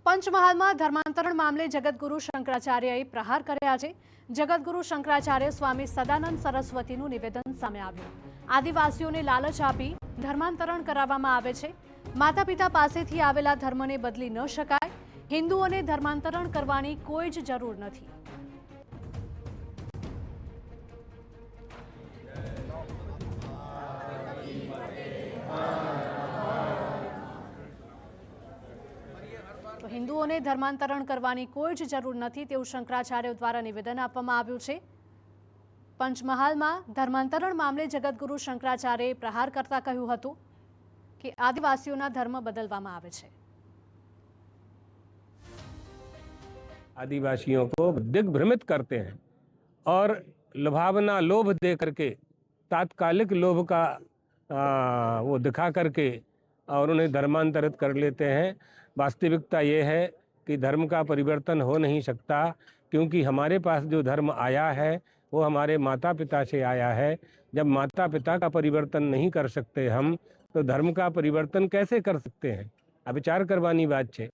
પંચમહાલમાં ધર્માંતરણ મામલે જગતગુરુ શંકરાચાર્યએ પ્રહાર કર્યા છે। જગતગુરુ શંકરાચાર્ય સ્વામી સદાનંદ સરસ્વતીનું નિવેદન સામે આવ્યું। આદિવાસીઓને લાલચ આપી ધર્માંતરણ કરાવવામાં આવે છે। માતા પિતા પાસેથી આવેલા ધર્મને બદલી ન શકાય। હિન્દુઓને ધર્માંતરણ કરવાની કોઈ જ જરૂર નથી। તો હિન્દુઓને ધર્માંતરણ કરવાની કોઈ જ જરૂર નથી તેવું શંકરાચાર્ય દ્વારા નિવેદન આપવામાં આવ્યું છે। પંચમહાલમાં ધર્માંતરણ મામલે જગતગુરુ શંકરાચાર્યએ પ્રહાર કરતા કહ્યું હતું કે આદિવાસીઓના ધર્મ બદલવામાં આવે છે। आदिवासियों को दिग्भ्रमित करते हैं और लुभावना लोभ दे करके तात्कालिक लोभ का वो दिखा करके और उन्हें धर्मांतरित कर लेते हैं। वास्तविकता ये है कि धर्म का परिवर्तन हो नहीं सकता, क्योंकि हमारे पास जो धर्म आया है वो हमारे माता पिता से आया है। जब माता पिता का परिवर्तन नहीं कर सकते हम, तो धर्म का परिवर्तन कैसे कर सकते हैं? आ विचार करवानी बात है।